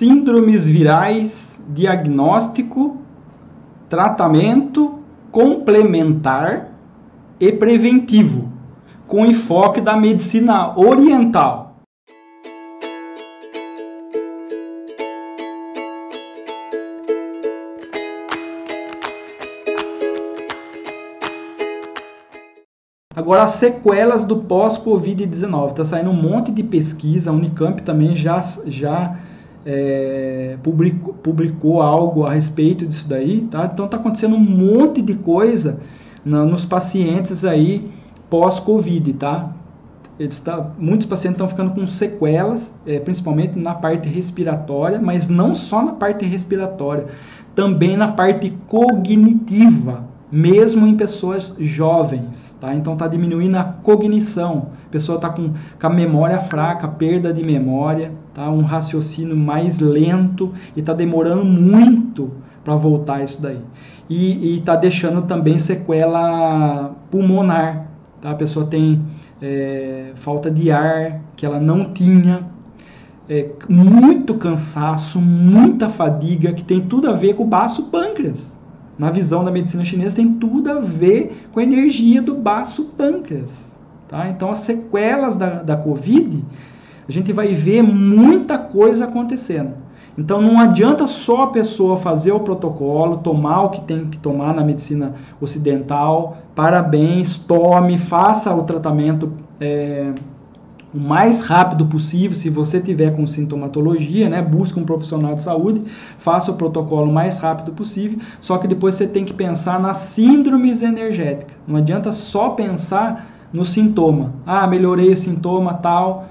síndromes virais, diagnóstico, tratamento complementar e preventivo, com enfoque da medicina oriental. Agora, as sequelas do pós-Covid-19. Está saindo um monte de pesquisa, a Unicamp também já publicou algo a respeito disso daí, tá? Então está acontecendo um monte de coisa nos pacientes aí pós-Covid, tá? Muitos pacientes estão ficando com sequelas, principalmente na parte respiratória, mas não só na parte respiratória, também na parte cognitiva, mesmo em pessoas jovens, tá? Então está diminuindo a cognição, a pessoa está com a memória fraca, perda de memória, tá? Um raciocínio mais lento e está demorando muito para voltar isso daí. E está deixando também sequela pulmonar, tá? A pessoa tem falta de ar que ela não tinha, muito cansaço, muita fadiga, que tem tudo a ver com o baço pâncreas. Na visão da medicina chinesa, tem tudo a ver com a energia do baço pâncreas. Tá? Então, as sequelas da Covid, a gente vai ver muita coisa acontecendo. Então, não adianta só a pessoa fazer o protocolo, tomar o que tem que tomar na medicina ocidental. Parabéns, tome, faça o tratamento o mais rápido possível. Se você tiver com sintomatologia, né, busque um profissional de saúde, faça o protocolo o mais rápido possível, só que depois você tem que pensar nas síndromes energéticas. Não adianta só pensar no sintoma. Ah, melhorei o sintoma, tal,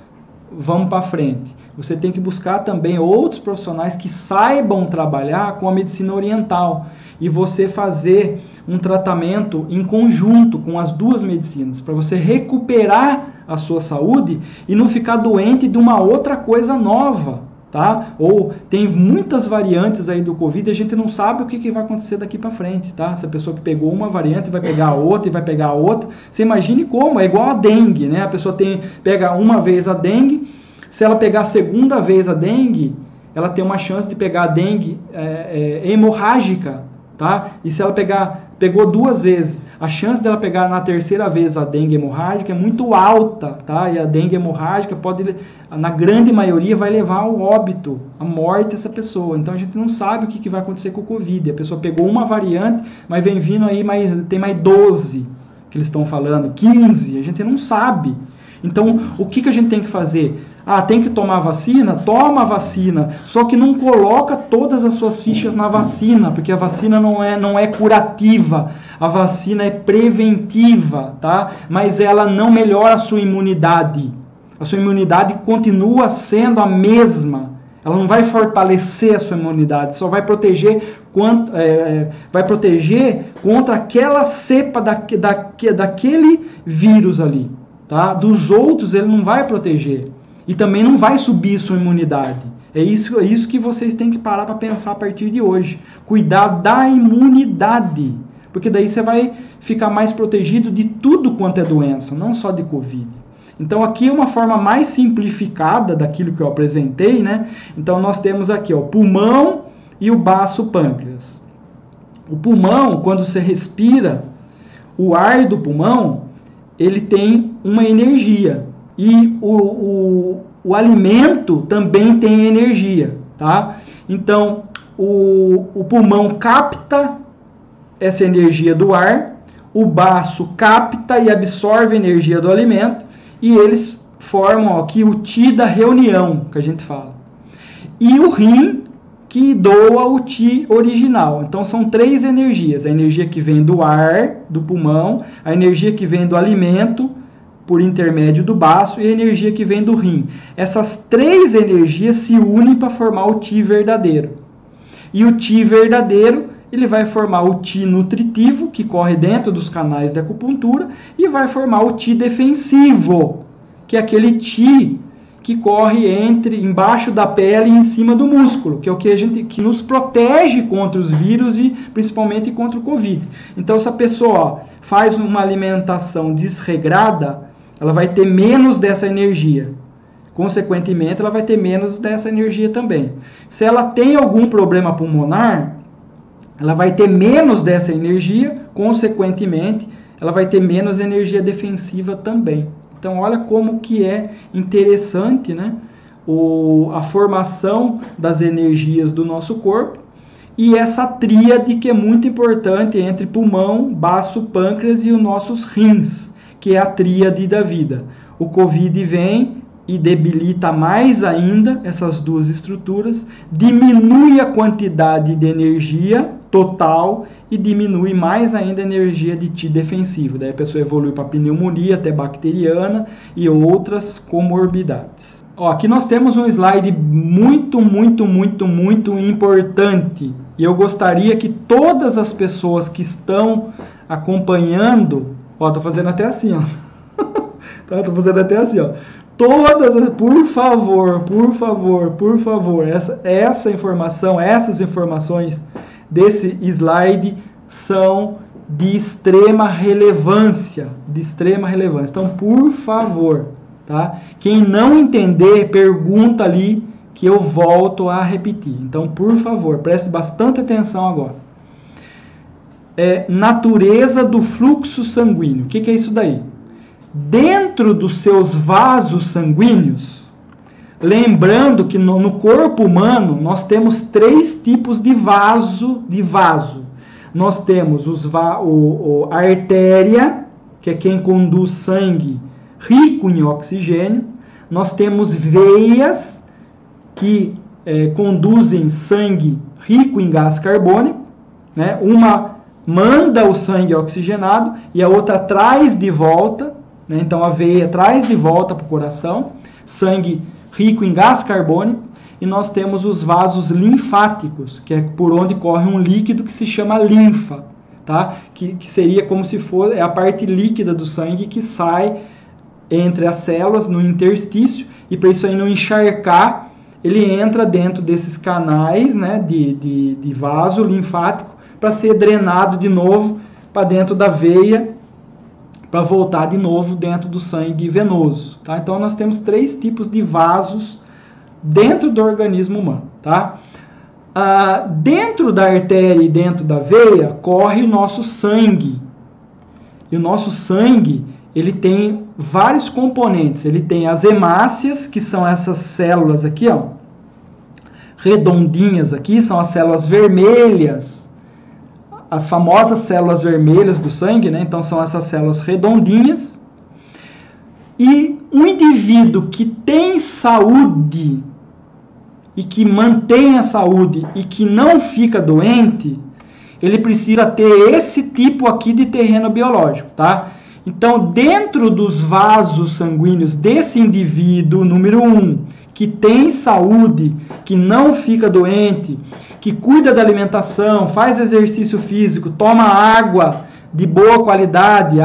vamos para frente. Você tem que buscar também outros profissionais que saibam trabalhar com a medicina oriental e você fazer um tratamento em conjunto com as duas medicinas, para você recuperar a sua saúde e não ficar doente de uma outra coisa nova, tá? Ou tem muitas variantes aí do Covid e a gente não sabe o que vai acontecer daqui para frente, tá? Se a pessoa que pegou uma variante vai pegar a outra e vai pegar a outra, você imagine como, é igual a dengue, né? A pessoa pega uma vez a dengue, se ela pegar a segunda vez a dengue, ela tem uma chance de pegar a dengue hemorrágica, tá? E se ela pegou duas vezes, a chance dela pegar na terceira vez a dengue hemorrágica é muito alta, tá? E a dengue hemorrágica pode, na grande maioria, vai levar ao óbito, à morte dessa pessoa. Então a gente não sabe o que vai acontecer com o Covid. A pessoa pegou uma variante, mas vem vindo aí, tem mais 12 que eles estão falando, 15, a gente não sabe. Então, o que a gente tem que fazer? Ah, tem que tomar vacina? Toma a vacina, só que não coloca todas as suas fichas na vacina, porque a vacina não é curativa, a vacina é preventiva, tá? Mas ela não melhora a sua imunidade. A sua imunidade continua sendo a mesma. Ela não vai fortalecer a sua imunidade, só vai proteger contra aquela cepa daquele vírus ali, tá? Dos outros ele não vai proteger. E também não vai subir sua imunidade. É isso que vocês têm que parar para pensar a partir de hoje. Cuidar da imunidade. Porque daí você vai ficar mais protegido de tudo quanto é doença, não só de Covid. Então aqui é uma forma mais simplificada daquilo que eu apresentei, né? Então nós temos aqui o pulmão e o baço pâncreas. O pulmão, quando você respira, o ar do pulmão, ele tem uma energia. E o alimento também tem energia, tá? Então, o pulmão capta essa energia do ar, o baço capta e absorve a energia do alimento, e eles formam aqui o Ti da reunião, que a gente fala. E o rim, que doa o Ti original. Então, são três energias. A energia que vem do ar, do pulmão, a energia que vem do alimento, por intermédio do baço, e a energia que vem do rim. Essas três energias se unem para formar o Ti verdadeiro. E o Ti verdadeiro, ele vai formar o Ti nutritivo, que corre dentro dos canais da acupuntura, e vai formar o Ti defensivo, que é aquele Ti que corre embaixo da pele e em cima do músculo, que é o que nos protege contra os vírus e principalmente contra o Covid. Então, se a pessoa faz uma alimentação desregrada, ela vai ter menos dessa energia. consequentemente, ela vai ter menos dessa energia também. Se ela tem algum problema pulmonar, ela vai ter menos dessa energia, consequentemente, ela vai ter menos energia defensiva também. Então, olha como que é interessante, né? A formação das energias do nosso corpo e essa tríade que é muito importante entre pulmão, baço, pâncreas e os nossos rins, que é a tríade da vida. O Covid vem e debilita mais ainda essas duas estruturas, diminui a quantidade de energia total e diminui mais ainda a energia de T defensiva. Daí a pessoa evolui para pneumonia, até bacteriana e outras comorbidades. Ó, aqui nós temos um slide muito importante. E eu gostaria que todas as pessoas que estão acompanhando... Ó, tô fazendo até assim, ó. Tô fazendo até assim, ó. Todas, por favor, essa informação, essas informações desse slide são de extrema relevância, Então, por favor, tá? Quem não entender, pergunta ali que eu volto a repetir. Então, por favor, preste bastante atenção agora. Natureza do fluxo sanguíneo. O que é isso daí? Dentro dos seus vasos sanguíneos, lembrando que no corpo humano nós temos 3 tipos de vaso. Nós temos a artéria, que é quem conduz sangue rico em oxigênio. Nós temos veias, que conduzem sangue rico em gás carbônico, né? Uma manda o sangue oxigenado e a outra traz de volta, né? Então a veia traz de volta para o coração sangue rico em gás carbônico, e nós temos os vasos linfáticos, que é por onde corre um líquido que se chama linfa, tá? Que seria como se fosse a parte líquida do sangue que sai entre as células no interstício, e para isso aí não encharcar, ele entra dentro desses canais, né, de vaso linfático para ser drenado de novo para dentro da veia, para voltar de novo dentro do sangue venoso, tá? Então nós temos 3 tipos de vasos dentro do organismo humano, tá? Dentro da artéria e dentro da veia corre o nosso sangue. E o nosso sangue, ele tem vários componentes. Ele tem as hemácias, que são essas células aqui, ó, redondinhas aqui, são as células vermelhas. As famosas células vermelhas do sangue, né? Então são essas células redondinhas. E um indivíduo que tem saúde e que mantém a saúde e que não fica doente, ele precisa ter esse tipo aqui de terreno biológico, tá? Então, dentro dos vasos sanguíneos desse indivíduo, número 1, que tem saúde, que não fica doente, que cuida da alimentação, faz exercício físico, toma água de boa qualidade,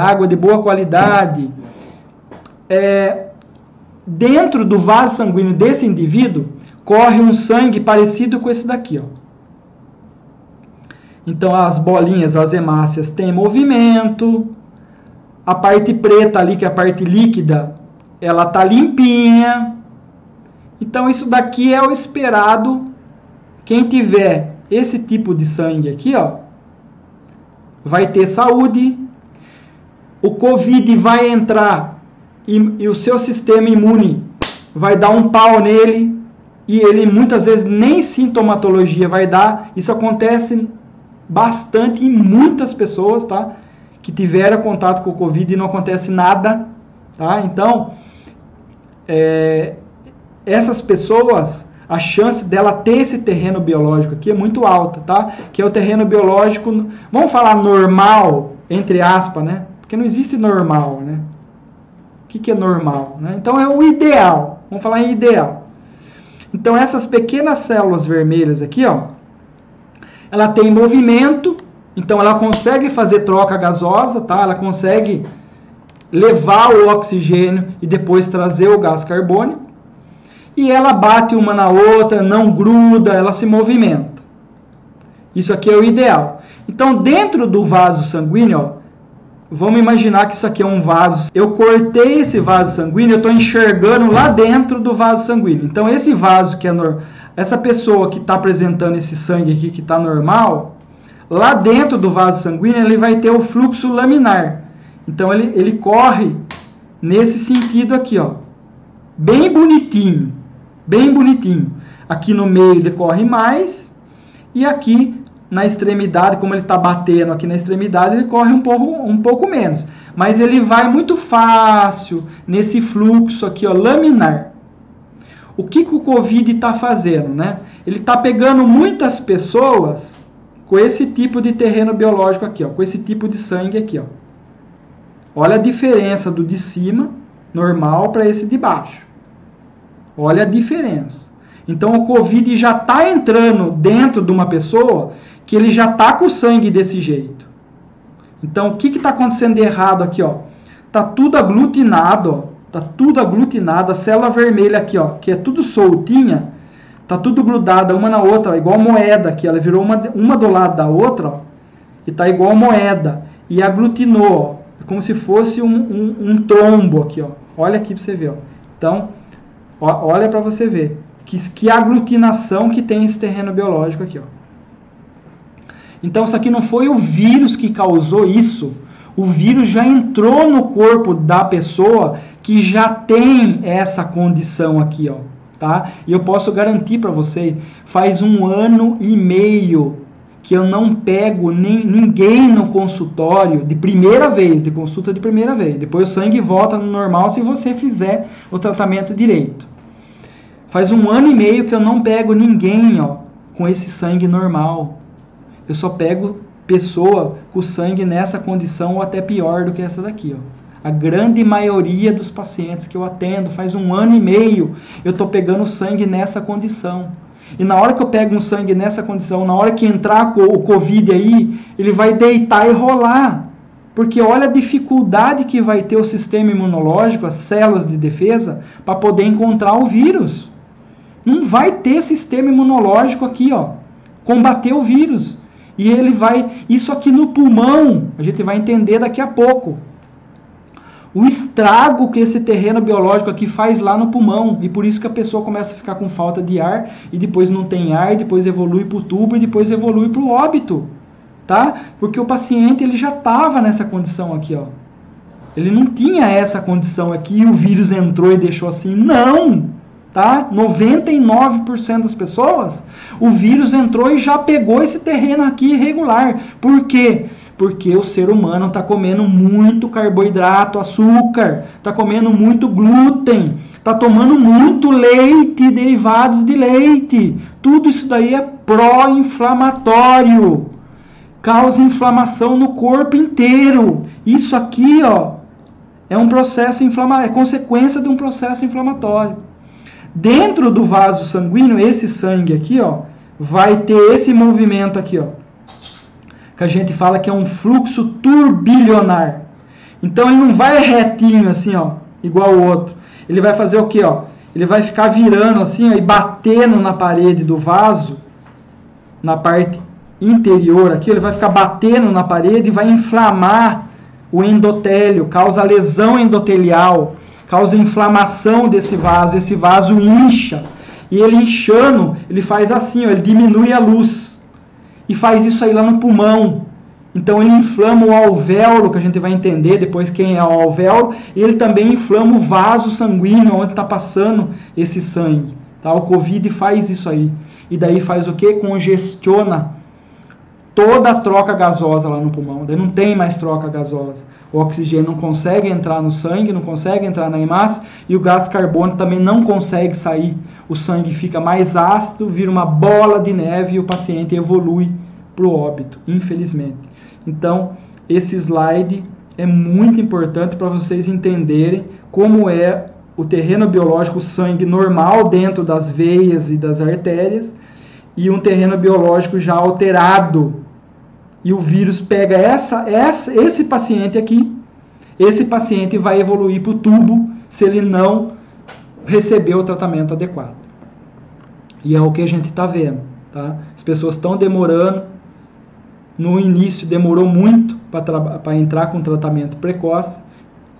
dentro do vaso sanguíneo desse indivíduo, corre um sangue parecido com esse daqui, ó. Então, as bolinhas, as hemácias, têm movimento. A parte preta ali, que é a parte líquida, ela tá limpinha. Então, isso daqui é o esperado. Quem tiver esse tipo de sangue aqui, ó, vai ter saúde. O Covid vai entrar e o seu sistema imune vai dar um pau nele. E ele muitas vezes nem sintomatologia vai dar. Isso acontece bastante em muitas pessoas, tá? Que tiveram contato com o Covid e não acontece nada, tá? Então, essas pessoas, a chance dela ter esse terreno biológico aqui é muito alta, tá? Que é o terreno biológico, vamos falar normal, entre aspas, né? Porque não existe normal, né? O que é normal, né? Então, é o ideal. Vamos falar em ideal. Então, essas pequenas células vermelhas aqui, ó, ela tem movimento, então ela consegue fazer troca gasosa, tá? Ela consegue levar o oxigênio e depois trazer o gás carbônico. E ela bate uma na outra, não gruda, ela se movimenta. Isso aqui é o ideal. Então, dentro do vaso sanguíneo, ó, vamos imaginar que isso aqui é um vaso. Eu cortei esse vaso sanguíneo, eu estou enxergando lá dentro do vaso sanguíneo. Então, esse vaso que é essa pessoa que está apresentando esse sangue aqui, que está normal, lá dentro do vaso sanguíneo, ele vai ter o fluxo laminar. Então, ele corre nesse sentido aqui, ó. Bem bonitinho. Bem bonitinho. Aqui no meio ele corre mais. E aqui na extremidade, como ele está batendo aqui na extremidade, ele corre um pouco menos. Mas ele vai muito fácil nesse fluxo aqui, ó, laminar. O que o Covid está fazendo, né? Ele está pegando muitas pessoas com esse tipo de terreno biológico aqui, ó, com esse tipo de sangue aqui, ó. Olha a diferença do de cima, normal, para esse de baixo. Olha a diferença. Então o Covid já está entrando dentro de uma pessoa que ele já está com o sangue desse jeito. Então o que está acontecendo de errado aqui, ó? Tá tudo aglutinado, ó. Tá tudo aglutinado, a célula vermelha aqui, ó, que é tudo soltinha, tá tudo grudada uma na outra, ó, igual moeda aqui, ela virou uma do lado da outra, ó, e tá igual moeda, e aglutinou, ó, é como se fosse um trombo aqui, ó. Olha aqui para você ver, ó. Então, ó, olha para você ver que aglutinação que tem esse terreno biológico aqui, ó. Então, isso aqui não foi o vírus que causou isso. O vírus já entrou no corpo da pessoa que já tem essa condição aqui, ó, tá? E eu posso garantir para vocês, faz 1 ano e meio que eu não pego ninguém no consultório de primeira vez, de consulta de primeira vez. Depois o sangue volta no normal se você fizer o tratamento direito. Faz 1 ano e meio que eu não pego ninguém, ó, com esse sangue normal. Eu só pego pessoa com sangue nessa condição ou até pior do que essa daqui, ó. A grande maioria dos pacientes que eu atendo, faz 1 ano e meio, eu estou pegando sangue nessa condição. E na hora que eu pego um sangue nessa condição, na hora que entrar o Covid aí, ele vai deitar e rolar. Porque olha a dificuldade que vai ter o sistema imunológico, as células de defesa, para poder encontrar o vírus. Não vai ter sistema imunológico aqui, ó, combater o vírus. E ele vai, isso aqui no pulmão, a gente vai entender daqui a pouco. O estrago que esse terreno biológico aqui faz lá no pulmão. E por isso que a pessoa começa a ficar com falta de ar, e depois não tem ar, e depois evolui para o tubo, e depois evolui para o óbito. Tá? Porque o paciente ele já estava nessa condição aqui, ó. Ele não tinha essa condição aqui, e o vírus entrou e deixou assim. Não! Tá? 99% das pessoas, o vírus entrou e já pegou esse terreno aqui irregular. Por quê? Porque o ser humano está comendo muito carboidrato, açúcar, está comendo muito glúten, está tomando muito leite, derivados de leite. Tudo isso daí é pró-inflamatório. Causa inflamação no corpo inteiro. Isso aqui, ó, é um processo inflamatório, é consequência de um processo inflamatório. Dentro do vaso sanguíneo, esse sangue aqui, ó, vai ter esse movimento aqui, ó, que a gente fala que é um fluxo turbilionar. Então ele não vai retinho assim, ó, igual o outro. Ele vai fazer o quê, ó? Ele vai ficar virando assim, ó, e batendo na parede do vaso, na parte interior aqui, ele vai ficar batendo na parede e vai inflamar o endotélio, causa lesão endotelial, causa inflamação desse vaso, esse vaso incha, e ele inchando, ele faz assim, ó, ele diminui a luz, e faz isso aí lá no pulmão. Então ele inflama o alvéolo, que a gente vai entender depois quem é o alvéolo, e ele também inflama o vaso sanguíneo, onde está passando esse sangue. Tá? O Covid faz isso aí, e daí faz o quê? Congestiona toda a troca gasosa lá no pulmão, daí não tem mais troca gasosa. O oxigênio não consegue entrar no sangue, não consegue entrar na hemácia, e o gás carbônico também não consegue sair. O sangue fica mais ácido, vira uma bola de neve e o paciente evolui para o óbito, infelizmente. Então, esse slide é muito importante para vocês entenderem como é o terreno biológico, o sangue normal dentro das veias e das artérias, e um terreno biológico já alterado. E o vírus pega esse paciente aqui, esse paciente vai evoluir para o tubo se ele não receber o tratamento adequado. E é o que a gente está vendo. Tá? As pessoas estão demorando no início demorou muito para entrar com tratamento precoce,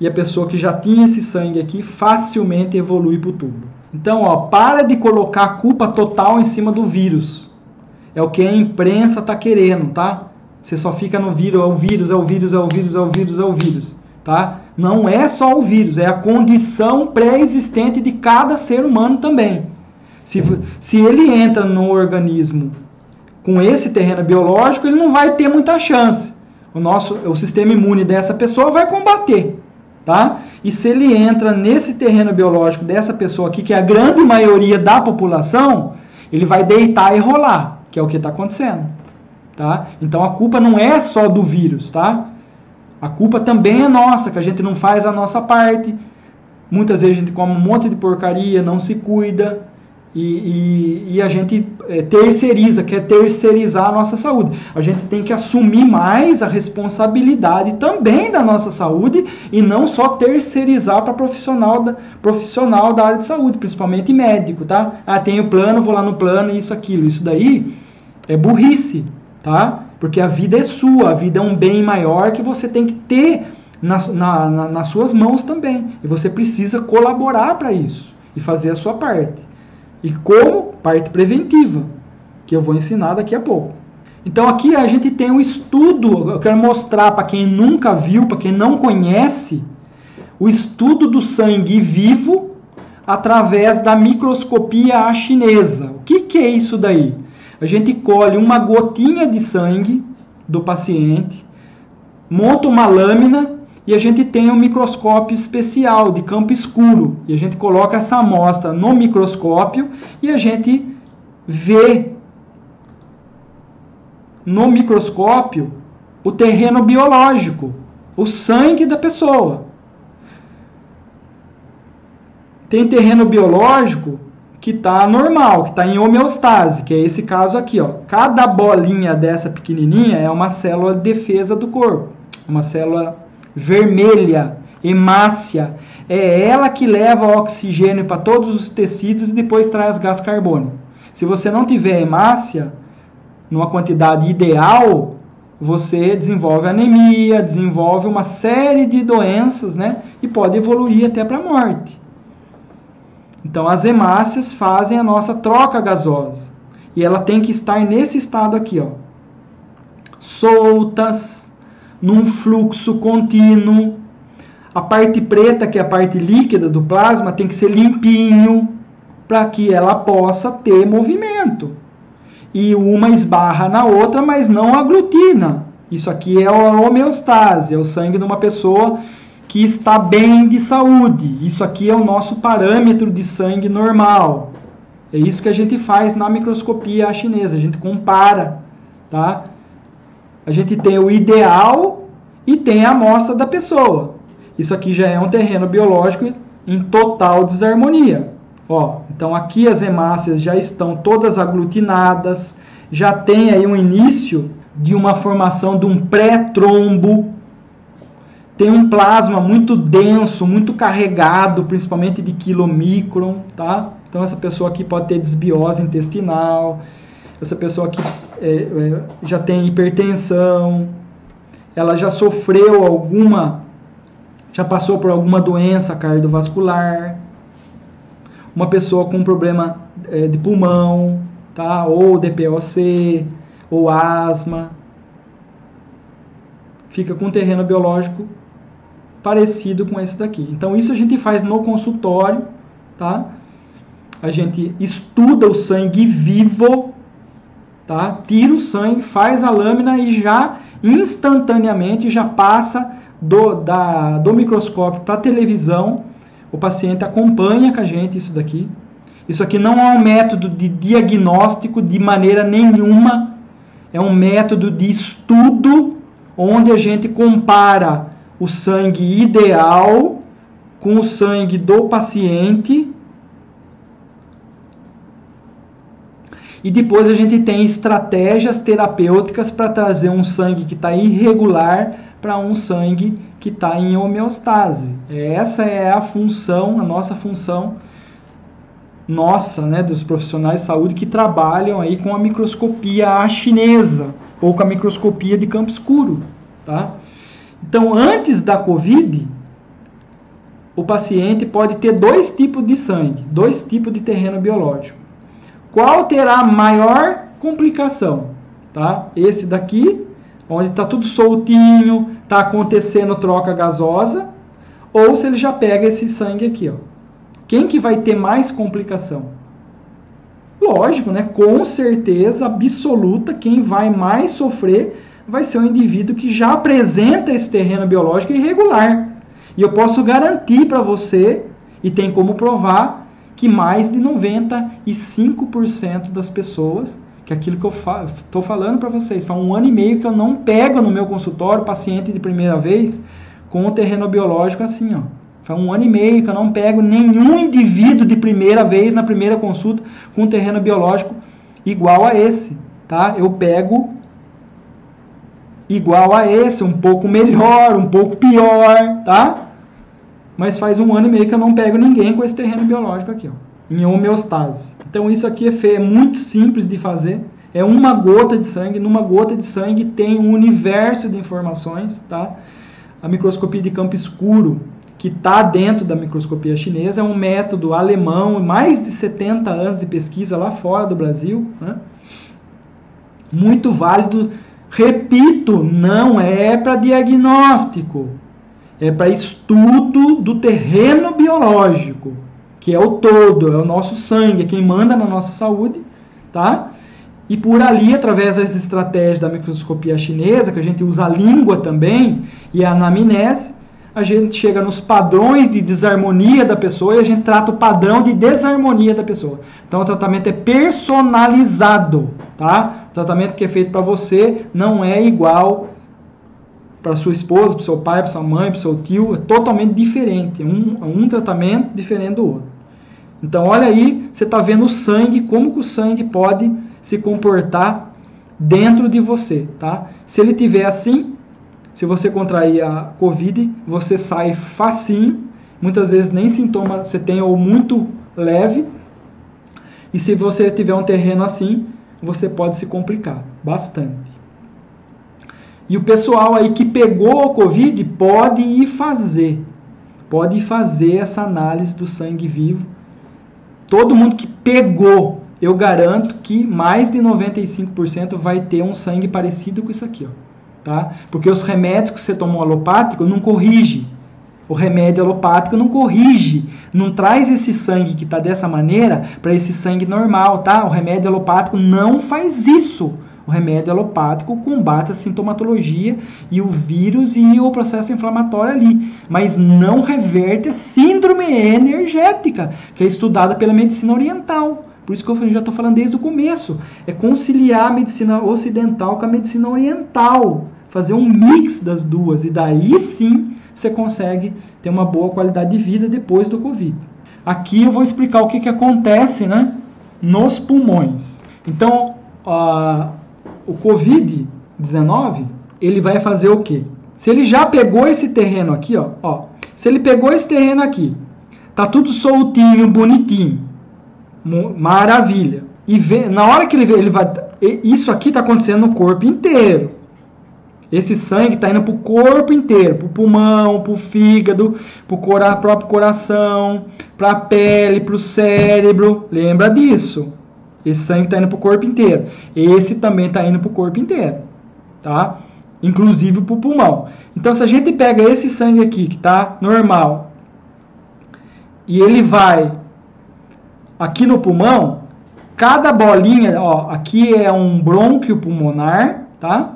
e a pessoa que já tinha esse sangue aqui facilmente evolui para o tubo. Então, ó, para de colocar a culpa total em cima do vírus. É o que a imprensa está querendo, tá? Você só fica no vírus, é o vírus, é o vírus, é o vírus, é o vírus, é o vírus, tá? Não é só o vírus, é a condição pré-existente de cada ser humano também. Se ele entra no organismo com esse terreno biológico, ele não vai ter muita chance. O sistema imune dessa pessoa vai combater, tá? E se ele entra nesse terreno biológico dessa pessoa aqui, que é a grande maioria da população, ele vai deitar e rolar, que é o que está acontecendo, tá? Então a culpa não é só do vírus, tá? A culpa também é nossa, que a gente não faz a nossa parte. Muitas vezes a gente come um monte de porcaria, não se cuida, e a gente quer terceirizar a nossa saúde. A gente tem que assumir mais a responsabilidade também da nossa saúde e não só terceirizar para profissional da área de saúde, principalmente médico, tá? Ah, tenho plano, vou lá no plano, isso, aquilo. Isso daí é burrice, tá? Porque a vida é sua, a vida é um bem maior que você tem que ter nas suas mãos também. E você precisa colaborar para isso e fazer a sua parte. E como? Parte preventiva, que eu vou ensinar daqui a pouco. Então aqui a gente tem um estudo, eu quero mostrar para quem nunca viu, para quem não conhece, o estudo do sangue vivo através da microscopia chinesa. O que é isso daí? A gente colhe uma gotinha de sangue do paciente, monta uma lâmina e a gente tem um microscópio especial de campo escuro. E a gente coloca essa amostra no microscópio e a gente vê no microscópio o terreno biológico, o sangue da pessoa. Tem terreno biológico que está normal, que está em homeostase, que é esse caso aqui, ó. Cada bolinha dessa pequenininha é uma célula de defesa do corpo, uma célula vermelha, hemácia. É ela que leva o oxigênio para todos os tecidos e depois traz gás carbônico. Se você não tiver hemácia numa quantidade ideal, você desenvolve anemia, desenvolve uma série de doenças, né? E pode evoluir até para a morte. Então, as hemácias fazem a nossa troca gasosa. E ela tem que estar nesse estado aqui, ó. Soltas, num fluxo contínuo. A parte preta, que é a parte líquida do plasma, tem que ser limpinho para que ela possa ter movimento. E uma esbarra na outra, mas não aglutina. Isso aqui é a homeostase, é o sangue de uma pessoa que está bem de saúde. Isso aqui é o nosso parâmetro de sangue normal. É isso que a gente faz na microscopia chinesa. A gente compara, tá? A gente tem o ideal e tem a amostra da pessoa. Isso aqui já é um terreno biológico em total desarmonia. Ó, então aqui as hemácias já estão todas aglutinadas, já tem aí um início de uma formação de um pré-trombo. Tem um plasma muito denso, muito carregado, principalmente de quilomicron, tá? Então essa pessoa aqui pode ter desbiose intestinal, essa pessoa aqui já tem hipertensão, ela já sofreu já passou por alguma doença cardiovascular, uma pessoa com problema de pulmão, tá? Ou DPOC, ou asma, fica com um terreno biológico parecido com esse daqui. Então isso a gente faz no consultório, tá? A gente estuda o sangue vivo, tá? Tira o sangue, faz a lâmina e já instantaneamente já passa do microscópio para a televisão. O paciente acompanha com a gente isso daqui. Isso aqui não é um método de diagnóstico de maneira nenhuma. É um método de estudo onde a gente compara o sangue ideal com o sangue do paciente. E depois a gente tem estratégias terapêuticas para trazer um sangue que está irregular para um sangue que está em homeostase. Essa é a função, a nossa função, né, dos profissionais de saúde que trabalham aí com a microscopia chinesa, ou com a microscopia de campo escuro, tá? Então, antes da COVID, o paciente pode ter 2 tipos de sangue, 2 tipos de terreno biológico. Qual terá maior complicação? Tá? Esse daqui, onde está tudo soltinho, está acontecendo troca gasosa, ou se ele já pega esse sangue aqui, ó. Quem que vai ter mais complicação? Lógico, né? Com certeza absoluta, quem vai mais sofrer vai ser o indivíduo que já apresenta esse terreno biológico irregular. E eu posso garantir para você, e tem como provar, que mais de 95% das pessoas, que é aquilo que eu estou falando para vocês, faz 1 ano e meio que eu não pego no meu consultório paciente de primeira vez com o terreno biológico assim, ó. Faz 1 ano e meio que eu não pego nenhum indivíduo de primeira vez, na primeira consulta, com um terreno biológico igual a esse, tá? Eu pego igual a esse, um pouco melhor, um pouco pior, tá? Mas faz 1 ano e meio que eu não pego ninguém com esse terreno biológico aqui, ó, em homeostase. Então isso aqui é muito simples de fazer. É uma gota de sangue. Numa gota de sangue tem um universo de informações, tá? A microscopia de campo escuro, que está dentro da microscopia chinesa, é um método alemão, mais de 70 anos de pesquisa lá fora do Brasil, né? Muito válido. Repito, não é para diagnóstico. É para estudo do terreno biológico, que é o todo, é o nosso sangue, é quem manda na nossa saúde, tá? E por ali, através das estratégias da microscopia chinesa, que a gente usa a língua também, e a anamnese, a gente chega nos padrões de desarmonia da pessoa e a gente trata o padrão de desarmonia da pessoa. Então o tratamento é personalizado, tá? O tratamento que é feito para você não é igual para sua esposa, para o seu pai, para sua mãe, para o seu tio, é totalmente diferente. Um tratamento diferente do outro. Então, olha aí, você está vendo o sangue, como que o sangue pode se comportar dentro de você, tá? Se ele tiver assim, se você contrair a COVID, você sai facinho, muitas vezes nem sintoma você tem ou muito leve, e se você tiver um terreno assim, você pode se complicar bastante. E o pessoal aí que pegou a COVID pode ir fazer essa análise do sangue vivo. Todo mundo que pegou, eu garanto que mais de 95% vai ter um sangue parecido com isso aqui, ó, tá? Porque os remédios que você tomou alopático não corrige. O remédio alopático não corrige, não traz esse sangue que está dessa maneira para esse sangue normal, tá? O remédio alopático não faz isso. O remédio alopático combate a sintomatologia e o vírus e o processo inflamatório ali, mas não reverte a síndrome energética, que é estudada pela medicina oriental. Por isso que eu já estou falando desde o começo. É conciliar a medicina ocidental com a medicina oriental, fazer um mix das duas, e daí sim você consegue ter uma boa qualidade de vida depois do Covid. Aqui eu vou explicar o que acontece, né, nos pulmões. Então, o Covid-19, ele vai fazer o quê? Se ele já pegou esse terreno aqui, ó, se ele pegou esse terreno aqui, tá tudo soltinho, bonitinho, maravilha. E na hora que ele vê, ele vai, isso aqui tá acontecendo no corpo inteiro. Esse sangue está indo para o corpo inteiro, para o pulmão, para o fígado, para o próprio coração, para a pele, para o cérebro. Lembra disso? Esse sangue está indo para o corpo inteiro. Esse também está indo para o corpo inteiro, tá? Inclusive para o pulmão. Então, se a gente pega esse sangue aqui, que está normal, e ele vai aqui no pulmão, cada bolinha, ó, aqui é um brônquio pulmonar, tá?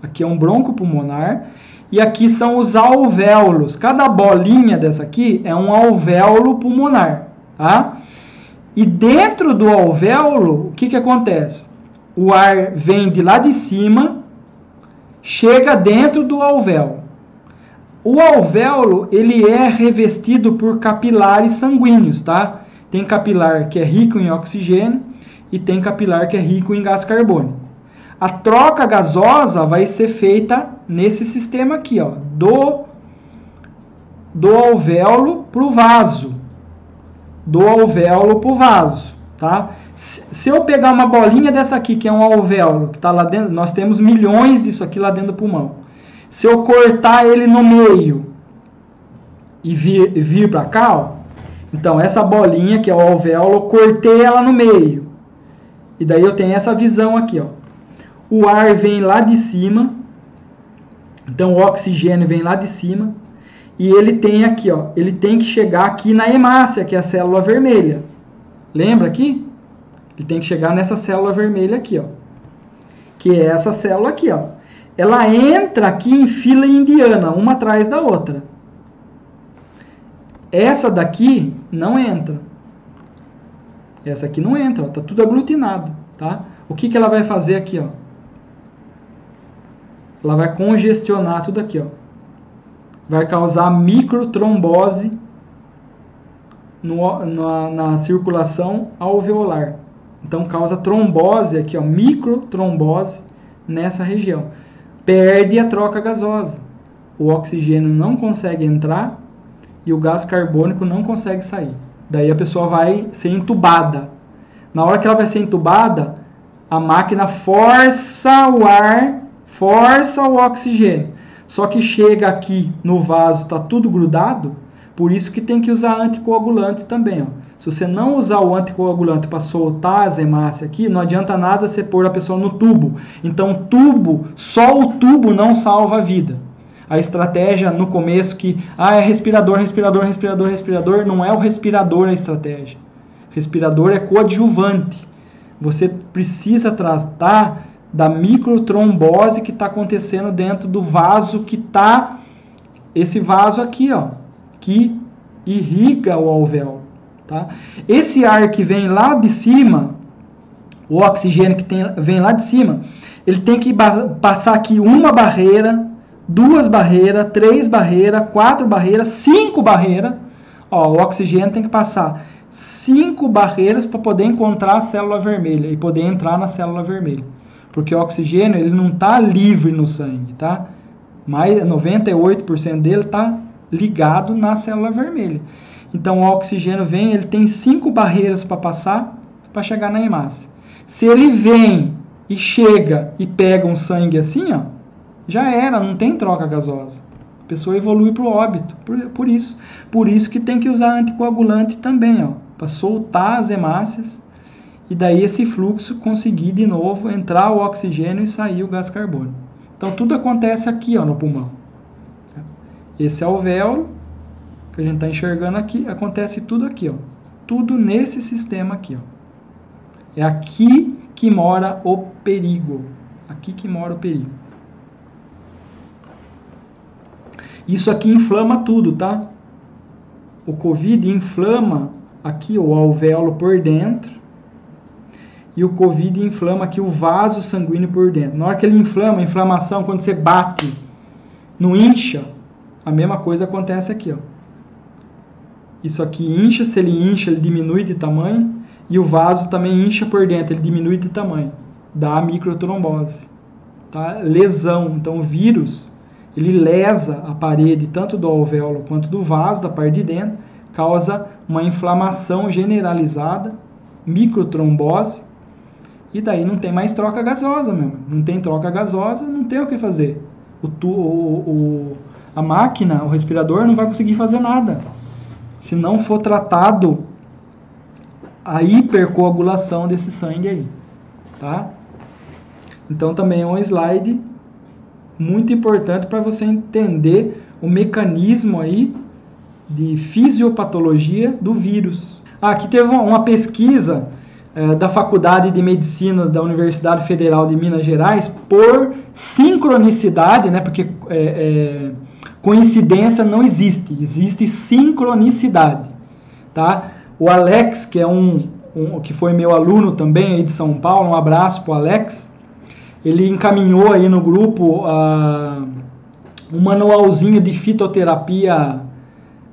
Aqui é um brônquio pulmonar e aqui são os alvéolos. Cada bolinha dessa aqui é um alvéolo pulmonar, tá? E dentro do alvéolo, o que acontece? O ar vem de lá de cima, chega dentro do alvéolo. O alvéolo, ele é revestido por capilares sanguíneos, tá? Tem capilar que é rico em oxigênio e tem capilar que é rico em gás carbônico. A troca gasosa vai ser feita nesse sistema aqui, ó, do alvéolo para o vaso. Do alvéolo para o vaso, tá? Se eu pegar uma bolinha dessa aqui, que é um alvéolo, que está lá dentro, nós temos milhões disso aqui lá dentro do pulmão. Se eu cortar ele no meio e vir para cá, ó, então essa bolinha, que é o alvéolo, eu cortei ela no meio. E daí eu tenho essa visão aqui, ó. O ar vem lá de cima, então o oxigênio vem lá de cima, e ele tem aqui, ó, ele tem que chegar aqui na hemácia, que é a célula vermelha. Lembra aqui? Ele tem que chegar nessa célula vermelha aqui, ó, que é essa célula aqui, ó. Ela entra aqui em fila indiana, uma atrás da outra. Essa daqui não entra. Essa aqui não entra, ó, tá tudo aglutinado, tá? O que ela vai fazer aqui, ó? Ela vai congestionar tudo aqui, ó. Vai causar microtrombose na circulação alveolar. Então causa trombose aqui, ó, microtrombose nessa região. Perde a troca gasosa. O oxigênio não consegue entrar e o gás carbônico não consegue sair. Daí a pessoa vai ser entubada. Na hora que ela vai ser entubada, a máquina força o ar, força o oxigênio. Só que chega aqui no vaso, está tudo grudado, por isso que tem que usar anticoagulante também, ó. Se você não usar o anticoagulante para soltar as hemácias aqui, não adianta nada você pôr a pessoa no tubo. Então, só o tubo não salva a vida. A estratégia no começo que, é respirador, respirador, respirador, respirador, não é o respirador a estratégia. Respirador é coadjuvante. Você precisa tratar da microtrombose que está acontecendo dentro do vaso que está, esse vaso aqui, ó, que irriga o alvéolo. Tá? Esse ar que vem lá de cima, o oxigênio que vem lá de cima, ele tem que passar aqui uma barreira, 2 barreiras, 3 barreiras, 4 barreiras, 5 barreiras. Ó, o oxigênio tem que passar 5 barreiras para poder encontrar a célula vermelha e poder entrar na célula vermelha. Porque o oxigênio ele não está livre no sangue, tá? Mais 98% dele está ligado na célula vermelha. Então o oxigênio vem, ele tem 5 barreiras para passar para chegar na hemácia. Se ele vem e chega e pega um sangue assim, ó, já era, não tem troca gasosa. A pessoa evolui para o óbito, por isso. Por isso que tem que usar anticoagulante também, ó, para soltar as hemácias e daí esse fluxo conseguir de novo entrar o oxigênio e sair o gás carbônico. Então tudo acontece aqui, ó, no pulmão. Esse alvéolo que a gente está enxergando aqui, acontece tudo aqui, ó. Tudo nesse sistema aqui, ó. É aqui que mora o perigo. Aqui que mora o perigo. Isso aqui inflama tudo, tá? O Covid inflama aqui o alvéolo por dentro e o Covid inflama aqui o vaso sanguíneo por dentro. Na hora que ele inflama, a inflamação, quando você bate, não incha, a mesma coisa acontece aqui, ó. Isso aqui incha, se ele incha, ele diminui de tamanho e o vaso também incha por dentro, ele diminui de tamanho. Dá microtrombose, tá? Lesão. Então o vírus, ele lesa a parede tanto do alvéolo quanto do vaso, da parte de dentro, causa uma inflamação generalizada, microtrombose, e daí não tem mais troca gasosa mesmo. Não tem troca gasosa, não tem o que fazer. A máquina, o respirador, não vai conseguir fazer nada. Se não for tratado a hipercoagulação desse sangue aí, tá? Então também é um slide muito importante para você entender o mecanismo aí de fisiopatologia do vírus. Aqui teve uma pesquisa da Faculdade de Medicina da Universidade Federal de Minas Gerais por sincronicidade, né? Porque coincidência não existe, existe sincronicidade, tá? O Alex, que é que foi meu aluno também aí de São Paulo, um abraço para o Alex, ele encaminhou aí no grupo um manualzinho de fitoterapia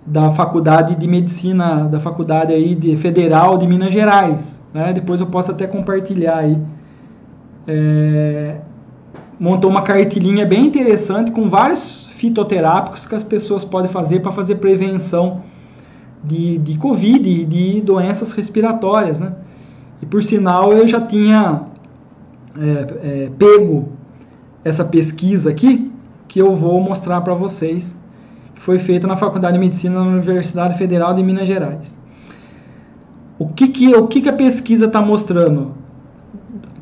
da Faculdade de Medicina, da Faculdade aí Federal de Minas Gerais, né? Depois eu posso até compartilhar aí. Montou uma cartilinha bem interessante com vários fitoterápicos que as pessoas podem fazer para fazer prevenção de Covid e de doenças respiratórias, né? E por sinal eu já tinha pego essa pesquisa aqui, que eu vou mostrar para vocês, que foi feita na Faculdade de Medicina da Universidade Federal de Minas Gerais. O que a pesquisa está mostrando?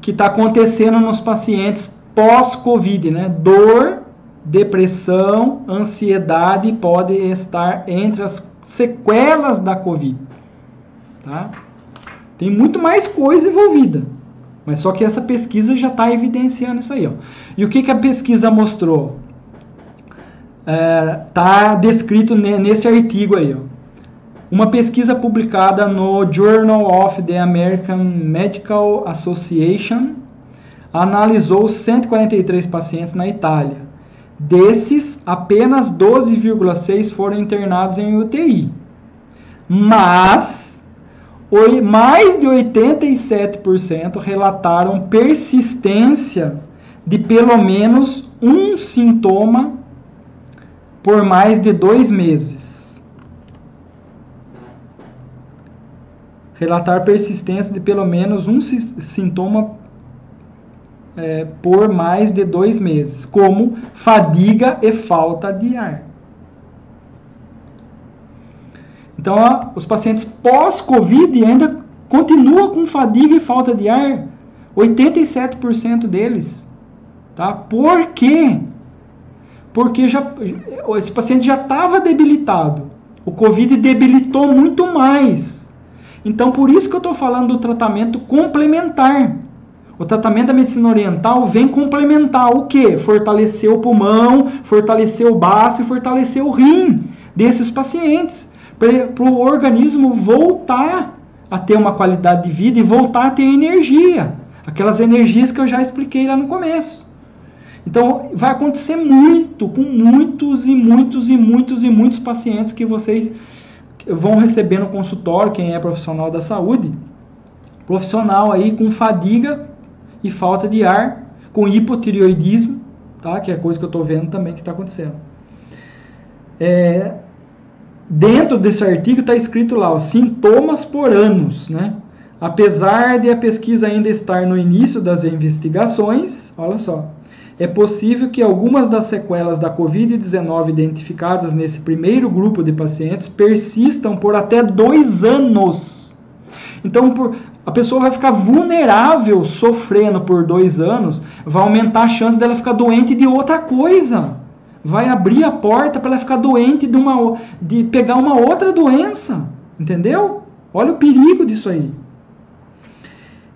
Que está acontecendo nos pacientes pós-Covid, né? Dor, depressão, ansiedade podem estar entre as sequelas da Covid. Tá? Tem muito mais coisa envolvida, mas só que essa pesquisa já está evidenciando isso aí. Ó. E o que a pesquisa mostrou? Está descrito nesse artigo aí. Ó. Uma pesquisa publicada no Journal of the American Medical Association analisou 143 pacientes na Itália. Desses, apenas 12,6 foram internados em UTI. Mas, mais de 87% relataram persistência de pelo menos um sintoma por mais de 2 meses. Relatar persistência de pelo menos um sintoma por mais de 2 meses, como fadiga e falta de ar. Então, ó, os pacientes pós-Covid ainda continuam com fadiga e falta de ar, 87% deles. Tá? Por quê? Porque esse paciente já estava debilitado. O Covid debilitou muito mais. Então, por isso que eu estou falando do tratamento complementar. O tratamento da medicina oriental vem complementar o quê? Fortalecer o pulmão, fortalecer o baço e fortalecer o rim desses pacientes. Para o organismo voltar a ter uma qualidade de vida e voltar a ter energia. Aquelas energias que eu já expliquei lá no começo. Então, vai acontecer muito, com muitos e muitos e muitos e muitos pacientes que vocês vão receber no consultório, quem é profissional da saúde, profissional aí com fadiga e falta de ar, com hipotireoidismo, tá? Que é a coisa que eu estou vendo também que está acontecendo. Dentro desse artigo está escrito lá, ó, sintomas por anos, né? Apesar de a pesquisa ainda estar no início das investigações, olha só, é possível que algumas das sequelas da Covid-19 identificadas nesse primeiro grupo de pacientes persistam por até 2 anos. Então, a pessoa vai ficar vulnerável sofrendo por 2 anos, vai aumentar a chance dela ficar doente de outra coisa. Vai abrir a porta para ela ficar doente de pegar uma outra doença. Entendeu? Olha o perigo disso aí.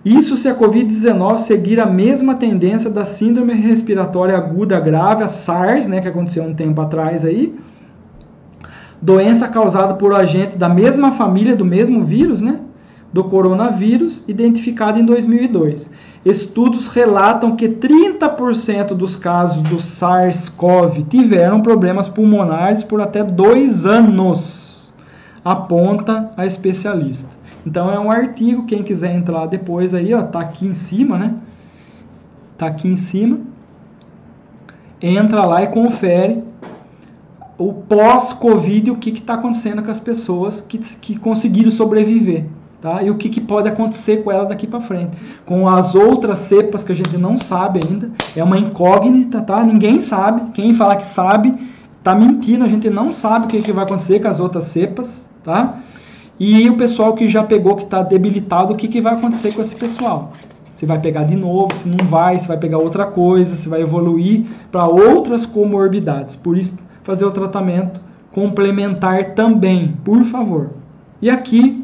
Isso se a Covid-19 seguir a mesma tendência da síndrome respiratória aguda grave, a SARS, né, que aconteceu um tempo atrás aí, doença causada por agente da mesma família, do mesmo vírus, né, do coronavírus, identificada em 2002. Estudos relatam que 30% dos casos do SARS-CoV tiveram problemas pulmonares por até 2 anos, aponta a especialista. Então é um artigo, quem quiser entrar depois aí, ó, tá aqui em cima, né? Tá aqui em cima. Entra lá e confere o pós-Covid, o que está acontecendo com as pessoas que conseguiram sobreviver, tá? E o que pode acontecer com ela daqui para frente. Com as outras cepas que a gente não sabe ainda, é uma incógnita, tá? Ninguém sabe. Quem fala que sabe, tá mentindo. A gente não sabe o que vai acontecer com as outras cepas, tá? E o pessoal que já pegou, que está debilitado, o que vai acontecer com esse pessoal? Se vai pegar de novo, se não vai, se vai pegar outra coisa, se vai evoluir para outras comorbidades. Por isso, fazer o tratamento complementar também, por favor. E aqui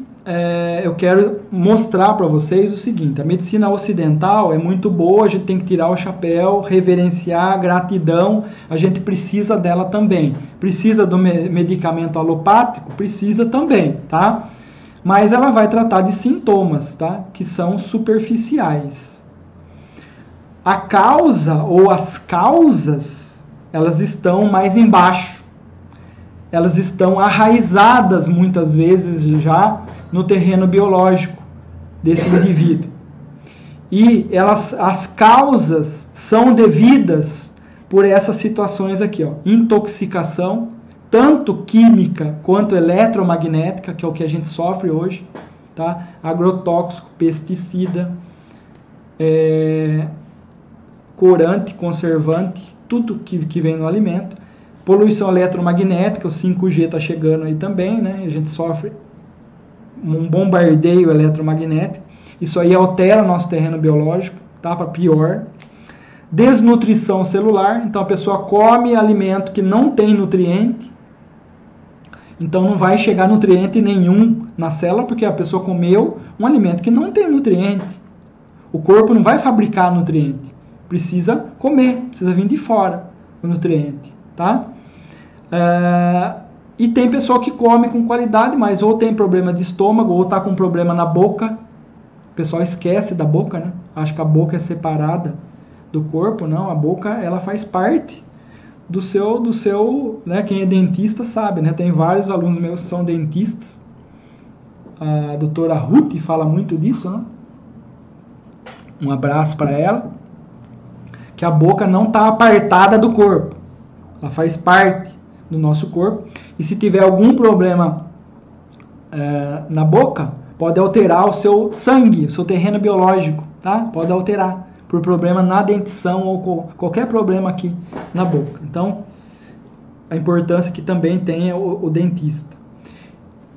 eu quero mostrar para vocês o seguinte: a medicina ocidental é muito boa, a gente tem que tirar o chapéu, reverenciar, gratidão, a gente precisa dela também. Precisa do medicamento alopático? Precisa também, tá? Mas ela vai tratar de sintomas, tá? Que são superficiais. A causa ou as causas, elas estão mais embaixo. Elas estão arraizadas muitas vezes já no terreno biológico desse indivíduo. E as causas são devidas por essas situações aqui, ó. Intoxicação, tanto química quanto eletromagnética, que é o que a gente sofre hoje, tá? Agrotóxico, pesticida, corante, conservante, tudo que vem no alimento. Poluição eletromagnética, o 5G está chegando aí também, né? A gente sofre um bombardeio eletromagnético. Isso aí altera nosso terreno biológico, tá? Para pior. Desnutrição celular, então a pessoa come alimento que não tem nutriente, então não vai chegar nutriente nenhum na célula, porque a pessoa comeu um alimento que não tem nutriente. O corpo não vai fabricar nutriente, precisa comer, precisa vir de fora o nutriente, tá? E tem pessoa que come com qualidade, mas ou tem problema de estômago, ou está com problema na boca. O pessoal esquece da boca, né? Acha que a boca é separada do corpo. Não, a boca, ela faz parte do seu, né? Quem é dentista sabe, né? Tem vários alunos meus que são dentistas. A doutora Ruth fala muito disso, né? Um abraço para ela. Que a boca não está apartada do corpo. Ela faz parte do nosso corpo. E se tiver algum problema na boca, pode alterar o seu sangue, o seu terreno biológico, tá? Pode alterar por problema na dentição ou qualquer problema aqui na boca. Então, a importância que também tem o dentista.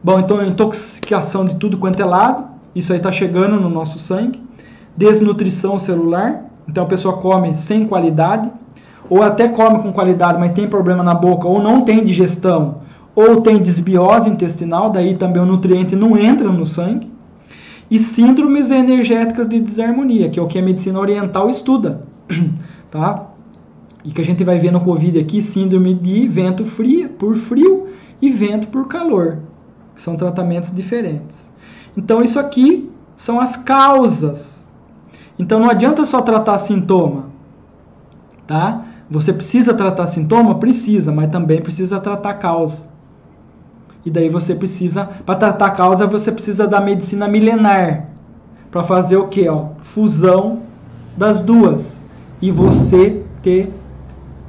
Bom, então, intoxicação de tudo quanto é lado, isso aí está chegando no nosso sangue. Desnutrição celular, então a pessoa come sem qualidade, ou até come com qualidade, mas tem problema na boca, ou não tem digestão, ou tem desbiose intestinal, daí também o nutriente não entra no sangue. E síndromes energéticas de desarmonia, que é o que a medicina oriental estuda, tá? E que a gente vai ver no Covid aqui, síndrome de vento por frio e vento por calor, que são tratamentos diferentes. Então isso aqui são as causas. Então não adianta só tratar sintoma, tá? Você precisa tratar sintoma? Precisa, mas também precisa tratar causa. E daí você precisa, para tratar a causa, você precisa da medicina milenar. Para fazer o quê? Fusão das duas. E você ter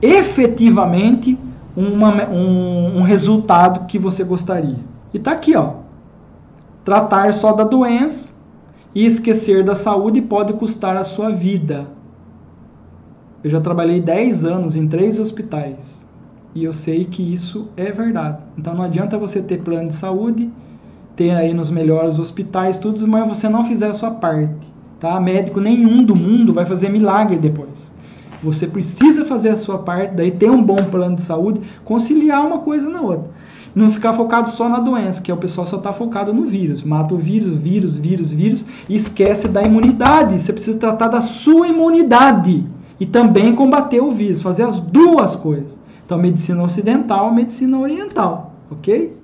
efetivamente um resultado que você gostaria. E tá aqui, tratar só da doença e esquecer da saúde pode custar a sua vida. Eu já trabalhei 10 anos em 3 hospitais. E eu sei que isso é verdade. Então não adianta você ter plano de saúde, ter aí nos melhores hospitais, tudo, mas você não fizer a sua parte. Tá? Médico nenhum do mundo vai fazer milagre depois. Você precisa fazer a sua parte, daí ter um bom plano de saúde, conciliar uma coisa na outra. Não ficar focado só na doença, que o pessoal só está focado no vírus. Mata o vírus, e esquece da imunidade. Você precisa tratar da sua imunidade e também combater o vírus, fazer as duas coisas. Então, medicina ocidental, medicina oriental, ok?